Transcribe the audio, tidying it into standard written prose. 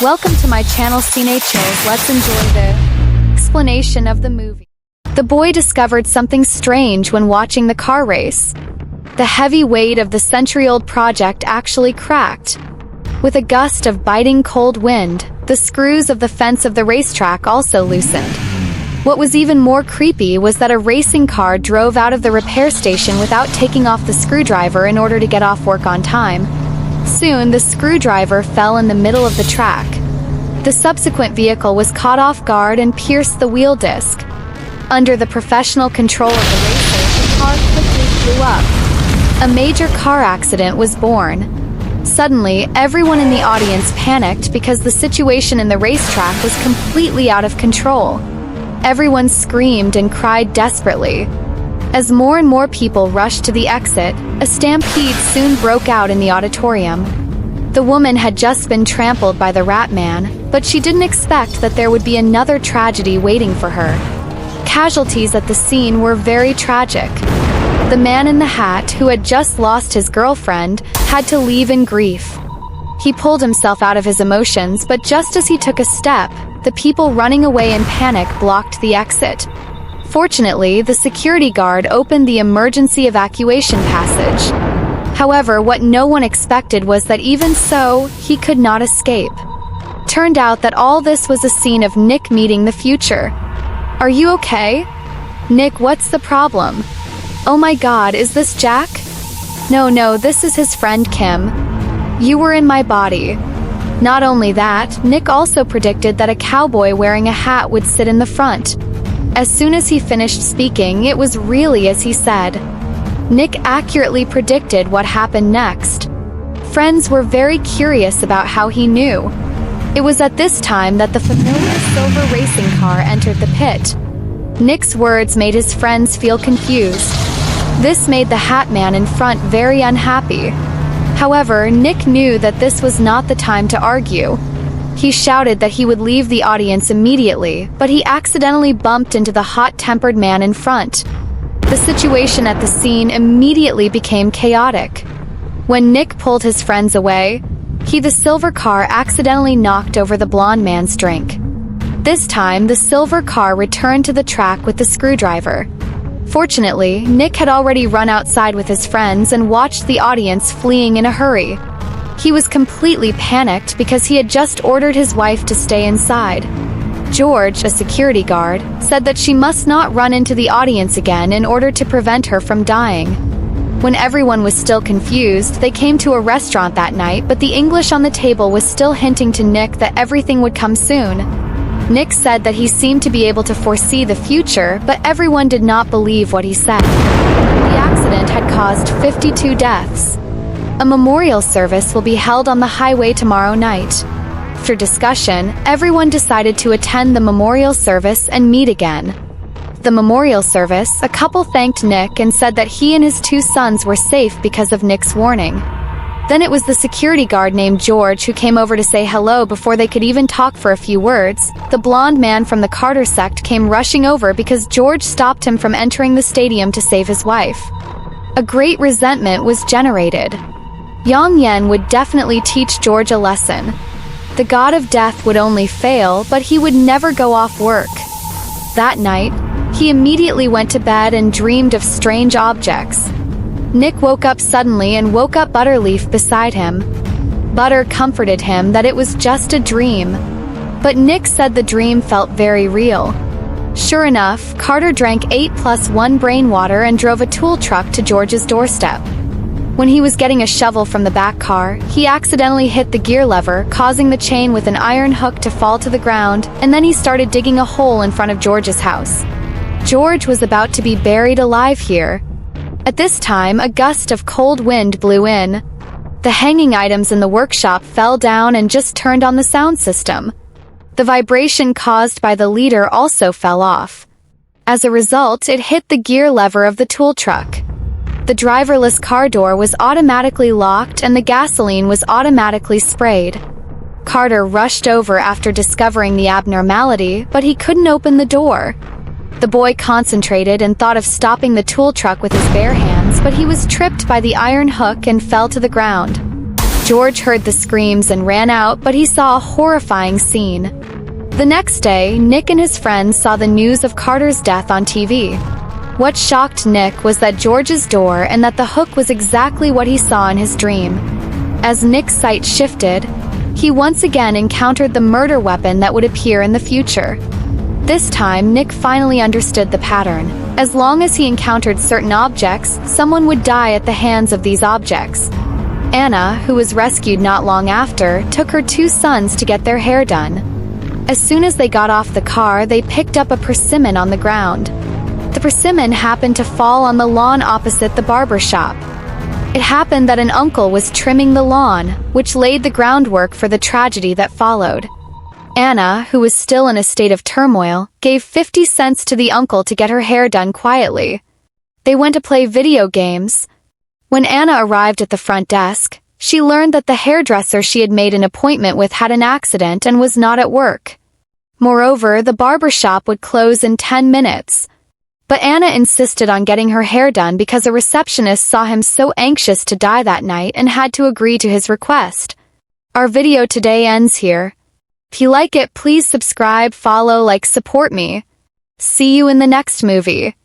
Welcome to my channel Cine Chills. Let's enjoy the explanation of the movie. The boy discovered something strange when watching the car race. The heavy weight of the century-old project actually cracked. With a gust of biting cold wind, the screws of the fence of the racetrack also loosened. What was even more creepy was that a racing car drove out of the repair station without taking off the screwdriver in order to get off work on time. Soon, the screwdriver fell in the middle of the track. The subsequent vehicle was caught off guard and pierced the wheel disc. Under the professional control of the racer, the car quickly blew up. A major car accident was born. Suddenly, everyone in the audience panicked because the situation in the racetrack was completely out of control. Everyone screamed and cried desperately. As more and more people rushed to the exit, a stampede soon broke out in the auditorium. The woman had just been trampled by the rat man, but she didn't expect that there would be another tragedy waiting for her. Casualties at the scene were very tragic. The man in the hat, who had just lost his girlfriend, had to leave in grief. He pulled himself out of his emotions, but just as he took a step, the people running away in panic blocked the exit. Fortunately, the security guard opened the emergency evacuation passage. However, what no one expected was that even so, he could not escape. Turned out that all this was a scene of Nick meeting the future. "Are you okay? Nick, what's the problem? Oh my God, is this Jack? No, this is his friend Kim. You were in my body." Not only that, Nick also predicted that a cowboy wearing a hat would sit in the front. As soon as he finished speaking, it was really as he said. Nick accurately predicted what happened next. Friends were very curious about how he knew. It was at this time that the familiar silver racing car entered the pit. Nick's words made his friends feel confused. This made the hat man in front very unhappy. However, Nick knew that this was not the time to argue. He shouted that he would leave the audience immediately, but he accidentally bumped into the hot-tempered man in front. The situation at the scene immediately became chaotic. When Nick pulled his friends away, the silver car accidentally knocked over the blonde man's drink. This time, the silver car returned to the track with the screwdriver. Fortunately, Nick had already run outside with his friends and watched the audience fleeing in a hurry. He was completely panicked because he had just ordered his wife to stay inside. George, a security guard, said that she must not run into the audience again in order to prevent her from dying. When everyone was still confused, they came to a restaurant that night, but the English on the table was still hinting to Nick that everything would come soon. Nick said that he seemed to be able to foresee the future, but everyone did not believe what he said. The accident had caused 52 deaths. A memorial service will be held on the highway tomorrow night. After discussion, everyone decided to attend the memorial service and meet again. The memorial service, a couple thanked Nick and said that he and his two sons were safe because of Nick's warning. Then it was the security guard named George who came over to say hello before they could even talk for a few words. The blonde man from the Carter sect came rushing over because George stopped him from entering the stadium to save his wife. A great resentment was generated. Yang Yen would definitely teach George a lesson. The god of death would only fail, but he would never go off work. That night, he immediately went to bed and dreamed of strange objects. Nick woke up suddenly and woke up Butterleaf beside him. Butter comforted him that it was just a dream. But Nick said the dream felt very real. Sure enough, Carter drank 8+1 brain water and drove a tool truck to George's doorstep. When he was getting a shovel from the back car, he accidentally hit the gear lever, causing the chain with an iron hook to fall to the ground, and then he started digging a hole in front of George's house. George was about to be buried alive here. At this time, a gust of cold wind blew in. The hanging items in the workshop fell down and just turned on the sound system. The vibration caused by the leader also fell off. As a result, it hit the gear lever of the tool truck. The driverless car door was automatically locked and the gasoline was automatically sprayed. Carter rushed over after discovering the abnormality, but he couldn't open the door. The boy concentrated and thought of stopping the tool truck with his bare hands, but he was tripped by the iron hook and fell to the ground. George heard the screams and ran out, but he saw a horrifying scene. The next day, Nick and his friends saw the news of Carter's death on TV. What shocked Nick was that George's door and that the hook was exactly what he saw in his dream. As Nick's sight shifted, he once again encountered the murder weapon that would appear in the future. This time, Nick finally understood the pattern. As long as he encountered certain objects, someone would die at the hands of these objects. Anna, who was rescued not long after, took her 2 sons to get their hair done. As soon as they got off the car, they picked up a persimmon on the ground. The persimmon happened to fall on the lawn opposite the barber shop. It happened that an uncle was trimming the lawn, which laid the groundwork for the tragedy that followed. Anna, who was still in a state of turmoil, gave 50 cents to the uncle to get her hair done quietly. They went to play video games. When Anna arrived at the front desk, she learned that the hairdresser she had made an appointment with had an accident and was not at work. Moreover, the barber shop would close in 10 minutes. But Anna insisted on getting her hair done because a receptionist saw him so anxious to die that night and had to agree to his request. Our video today ends here. If you like it, please subscribe, follow, support me. See you in the next movie.